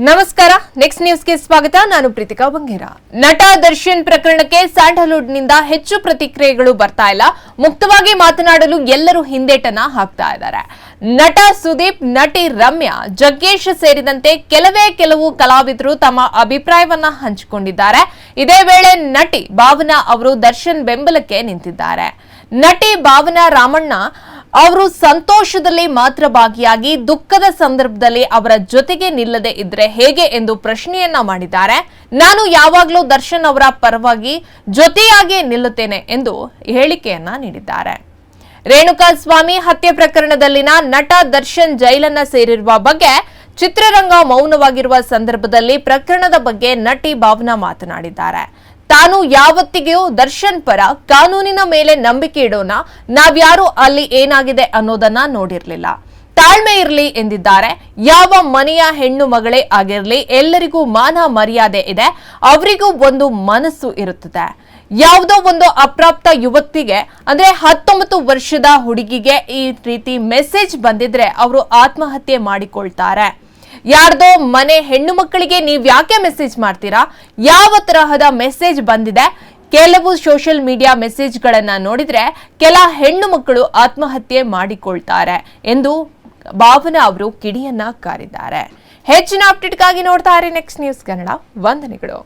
ನಮಸ್ಕಾರ. ನೆಕ್ಸ್ಟ್ ನ್ಯೂಸ್ಗೆ ಸ್ವಾಗತ. ನಾನು ಪ್ರೀತಿಕಾ ಬಂಗೇರ. ನಟ ದರ್ಶನ್ ಪ್ರಕರಣಕ್ಕೆ ಸ್ಯಾಂಡಲ್ವುಡ್ನಿಂದ ಹೆಚ್ಚು ಪ್ರತಿಕ್ರಿಯೆಗಳು ಬರ್ತಾ ಇಲ್ಲ. ಮುಕ್ತವಾಗಿ ಮಾತನಾಡಲು ಎಲ್ಲರೂ ಹಿಂದೇಟನ್ನ ಹಾಕ್ತಾ ಇದ್ದಾರೆ. ನಟ ಸುದೀಪ್, ನಟಿ ರಮ್ಯಾ, ಜಗ್ಗೇಶ್ ಸೇರಿದಂತೆ ಕೆಲವು ಕಲಾವಿದರು ತಮ್ಮ ಅಭಿಪ್ರಾಯವನ್ನ ಹಂಚಿಕೊಂಡಿದ್ದಾರೆ. ಇದೇ ವೇಳೆ ನಟಿ ಭಾವನಾ ಅವರು ದರ್ಶನ್ ಬೆಂಬಲಕ್ಕೆ ನಿಂತಿದ್ದಾರೆ. ನಟಿ ಭಾವನಾ ರಾಮಣ್ಣ ಅವರು ಸಂತೋಷದಲ್ಲಿ ಮಾತ್ರ ಭಾಗಿಯಾಗಿ ದುಃಖದ ಸಂದರ್ಭದಲ್ಲಿ ಅವರ ಜೊತೆಗೆ ನಿಲ್ಲದೆ ಇದ್ರೆ ಹೇಗೆ ಎಂದು ಪ್ರಶ್ನೆಯನ್ನ ಮಾಡಿದ್ದಾರೆ. ನಾನು ಯಾವಾಗಲೂ ದರ್ಶನ್ ಅವರ ಪರವಾಗಿ ಜೊತೆಯಾಗಿ ನಿಲ್ಲುತ್ತೇನೆ ಎಂದು ಹೇಳಿಕೆಯನ್ನ ನೀಡಿದ್ದಾರೆ. ರೇಣುಕಾಸ್ವಾಮಿ ಹತ್ಯೆ ಪ್ರಕರಣದಲ್ಲಿನ ನಟ ದರ್ಶನ್ ಜೈಲನ್ನ ಸೇರಿರುವ ಬಗ್ಗೆ ಚಿತ್ರರಂಗ ಮೌನವಾಗಿರುವ ಸಂದರ್ಭದಲ್ಲಿ ಪ್ರಕರಣದ ಬಗ್ಗೆ ನಟಿ ಭಾವನಾ ಮಾತನಾಡಿದ್ದಾರೆ. ತಾನು ಯಾವತ್ತಿಗೂ ದರ್ಶನ್ ಪರ, ಕಾನೂನಿನ ಮೇಲೆ ನಂಬಿಕೆ ಇಡೋಣ, ನಾವ್ಯಾರು ಅಲ್ಲಿ ಏನಾಗಿದೆ ಅನ್ನೋದನ್ನ ನೋಡಿರ್ಲಿಲ್ಲ, ತಾಳ್ಮೆ ಇರಲಿ ಎಂದಿದ್ದಾರೆ. ಯಾವ ಮನೆಯ ಹೆಣ್ಣು ಮಗಳೇ ಆಗಿರಲಿ, ಎಲ್ಲರಿಗೂ ಮಾನ ಮರ್ಯಾದೆ ಇದೆ, ಅವರಿಗೂ ಒಂದು ಮನಸ್ಸು ಇರುತ್ತದೆ. ಯಾವುದೋ ಒಂದು ಅಪ್ರಾಪ್ತ ಯುವತಿಗೆ ಅಂದ್ರೆ 19 ವರ್ಷದ ಹುಡುಗಿಗೆ ಈ ರೀತಿ ಮೆಸೇಜ್ ಬಂದಿದ್ರೆ ಅವರು ಆತ್ಮಹತ್ಯೆ ಮಾಡಿಕೊಳ್ತಾರೆ. ಯಾರ್ದೋ ಮನೆ ಹೆಣ್ಣು ಮಕ್ಕಳಿಗೆ ನೀವ್ ಯಾಕೆ ಮೆಸೇಜ್ ಮಾಡ್ತೀರಾ? ಯಾವ ತರಹದ ಮೆಸೇಜ್ ಬಂದಿದೆ? ಕೆಲವು ಸೋಷಿಯಲ್ ಮೀಡಿಯಾ ಮೆಸೇಜ್ಗಳನ್ನ ನೋಡಿದ್ರೆ ಕೆಲ ಹೆಣ್ಣು ಮಕ್ಕಳು ಆತ್ಮಹತ್ಯೆ ಮಾಡಿಕೊಳ್ತಾರೆ ಎಂದು ಭಾವನಾ ಅವರು ಕಿಡಿಯನ್ನ ಕಾರಿದ್ದಾರೆ. ಹೆಚ್ಚಿನ ಅಪ್ಡೇಟ್ಗಾಗಿ ನೋಡ್ತಾ ಇರಿ ನೆಕ್ಸ್ಟ್ ನ್ಯೂಸ್ ಕನ್ನಡ. ವಂದನೆಗಳು.